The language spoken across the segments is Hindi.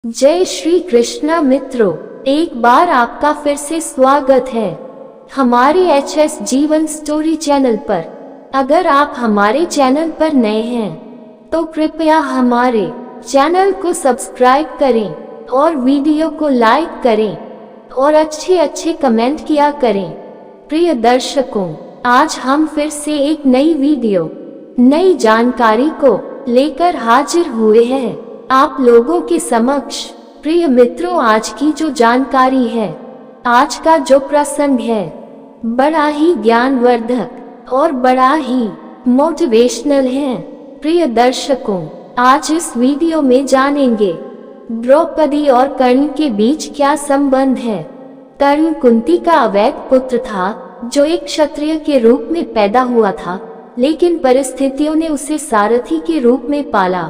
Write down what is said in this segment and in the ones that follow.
जय श्री कृष्णा मित्रों, एक बार आपका फिर से स्वागत है हमारे एचएस जीवन स्टोरी चैनल पर। अगर आप हमारे चैनल पर नए हैं तो कृपया हमारे चैनल को सब्सक्राइब करें और वीडियो को लाइक करें और अच्छे कमेंट किया करें। प्रिय दर्शकों, आज हम फिर से एक नई वीडियो, नई जानकारी को लेकर हाजिर हुए हैं आप लोगों के समक्ष। प्रिय मित्रों, आज की जो जानकारी है, आज का जो प्रसंग है, बड़ा ही ज्ञानवर्धक और बड़ा ही मोटिवेशनल है। प्रिय दर्शकों, आज इस वीडियो में जानेंगे द्रौपदी और कर्ण के बीच क्या संबंध है। कर्ण कुंती का अवैध पुत्र था जो एक क्षत्रिय के रूप में पैदा हुआ था, लेकिन परिस्थितियों ने उसे सारथी के रूप में पाला।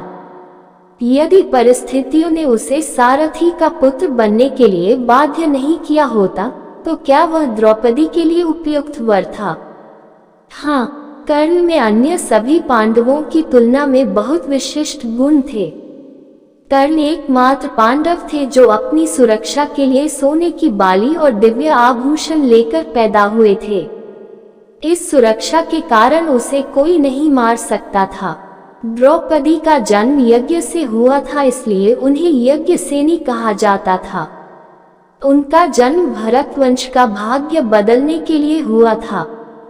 यदि परिस्थितियों ने उसे सारथी का पुत्र बनने के लिए बाध्य नहीं किया होता तो क्या वह द्रौपदी के लिए उपयुक्त वर था? हाँ, कर्ण में अन्य सभी पांडवों की तुलना में बहुत विशिष्ट गुण थे। कर्ण एकमात्र पांडव थे जो अपनी सुरक्षा के लिए सोने की बाली और दिव्य आभूषण लेकर पैदा हुए थे। इस सुरक्षा के कारण उसे कोई नहीं मार सकता था। द्रौपदी का जन्म यज्ञ से हुआ था, इसलिए उन्हें यज्ञ सेनी कहा जाता था। उनका जन्म भरत वंश का भाग्य बदलने के लिए हुआ था।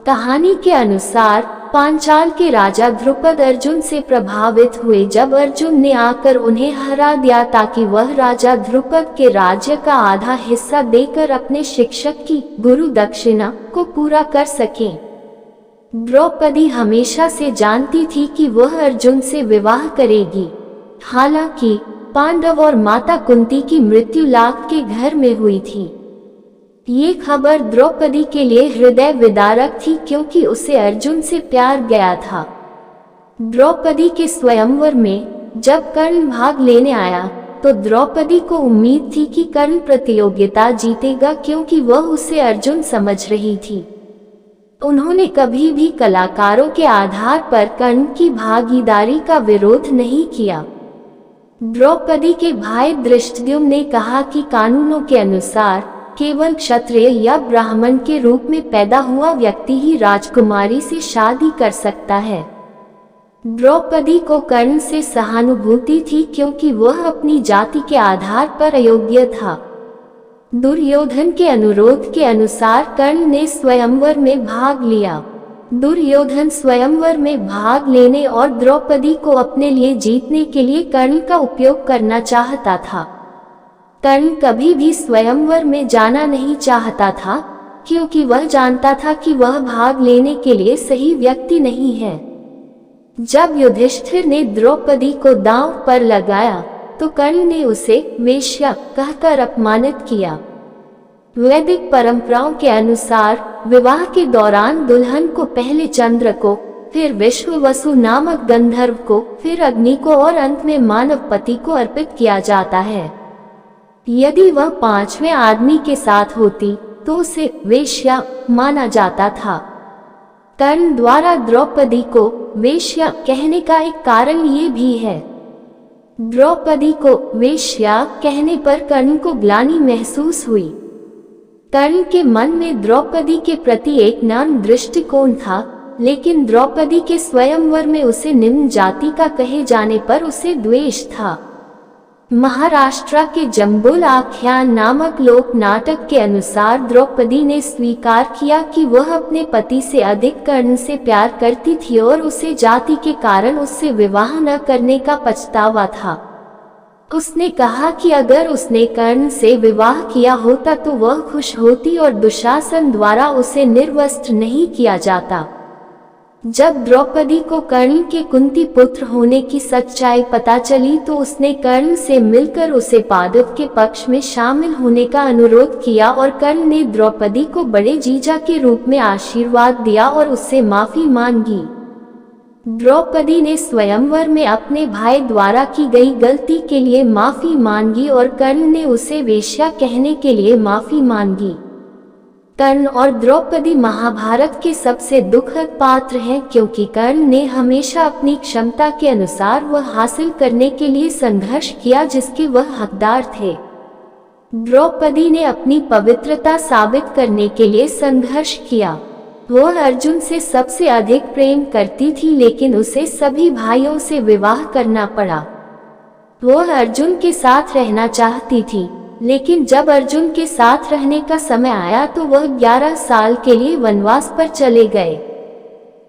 कहानी के अनुसार पांचाल के राजा द्रुपद अर्जुन से प्रभावित हुए जब अर्जुन ने आकर उन्हें हरा दिया ताकि वह राजा द्रुपद के राज्य का आधा हिस्सा देकर अपने शिक्षक की गुरु दक्षिणा को पूरा कर सकें। द्रौपदी हमेशा से जानती थी कि वह अर्जुन से विवाह करेगी। हालांकि पांडव और माता कुंती की मृत्यु लाख के घर में हुई थी। ये खबर द्रौपदी के लिए हृदय विदारक थी क्योंकि उसे अर्जुन से प्यार गया था। द्रौपदी के स्वयंवर में जब कर्ण भाग लेने आया तो द्रौपदी को उम्मीद थी कि कर्ण प्रतियोगिता जीतेगा क्योंकि वह उसे अर्जुन समझ रही थी। उन्होंने कभी भी कलाकारों के आधार पर कर्ण की भागीदारी का विरोध नहीं किया। द्रौपदी के भाई धृष्टद्युम्न ने कहा कि कानूनों के अनुसार केवल क्षत्रिय या ब्राह्मण के रूप में पैदा हुआ व्यक्ति ही राजकुमारी से शादी कर सकता है। द्रौपदी को कर्ण से सहानुभूति थी क्योंकि वह अपनी जाति के आधार पर अयोग्य था। दुर्योधन के अनुरोध के अनुसार कर्ण ने स्वयंवर में भाग लिया। दुर्योधन स्वयंवर में भाग लेने और द्रौपदी को अपने लिए जीतने के लिए कर्ण का उपयोग करना चाहता था। कर्ण कभी भी स्वयंवर में जाना नहीं चाहता था क्योंकि वह जानता था कि वह भाग लेने के लिए सही व्यक्ति नहीं है। जब युधिष्ठिर ने द्रौपदी को दांव पर लगाया तो कर्ण ने उसे वेश्या कहकर अपमानित किया। वैदिक परंपराओं के अनुसार विवाह के दौरान दुल्हन को पहले चंद्र को, फिर विश्ववसु नामक गंधर्व को, फिर अग्नि को और अंत में मानव पति को अर्पित किया जाता है। यदि वह पांचवें आदमी के साथ होती तो उसे वेश्या माना जाता था। कर्ण द्वारा द्रौपदी को वेश्या कहने का एक कारण ये भी है। द्रौपदी को वेश्या कहने पर कर्ण को ग्लानि महसूस हुई। कर्ण के मन में द्रौपदी के प्रति एक नर्म दृष्टिकोण था, लेकिन द्रौपदी के स्वयंवर में उसे निम्न जाति का कहे जाने पर उसे द्वेष था। महाराष्ट्र के जम्बुल आख्यान नामक लोक नाटक के अनुसार द्रौपदी ने स्वीकार किया कि वह अपने पति से अधिक कर्ण से प्यार करती थी और उसे जाति के कारण उससे विवाह न करने का पछतावा था। उसने कहा कि अगर उसने कर्ण से विवाह किया होता तो वह खुश होती और दुशासन द्वारा उसे निर्वस्त्र नहीं किया जाता। जब द्रौपदी को कर्ण के कुंती पुत्र होने की सच्चाई पता चली तो उसने कर्ण से मिलकर उसे पांडव के पक्ष में शामिल होने का अनुरोध किया और कर्ण ने द्रौपदी को बड़े जीजा के रूप में आशीर्वाद दिया और उससे माफी मांगी। द्रौपदी ने स्वयंवर में अपने भाई द्वारा की गई गलती के लिए माफी मांगी और कर्ण ने उसे वेश्या कहने के लिए माफी मांगी। कर्ण और द्रौपदी महाभारत के सबसे दुखद पात्र हैं, क्योंकि कर्ण ने हमेशा अपनी क्षमता के अनुसार वह हासिल करने के लिए संघर्ष किया जिसके वह हकदार थे। द्रौपदी ने अपनी पवित्रता साबित करने के लिए संघर्ष किया। वह अर्जुन से सबसे अधिक प्रेम करती थी, लेकिन उसे सभी भाइयों से विवाह करना पड़ा। वह अर्जुन के साथ रहना चाहती थी, लेकिन जब अर्जुन के साथ रहने का समय आया तो वह 11 साल के लिए वनवास पर चले गए।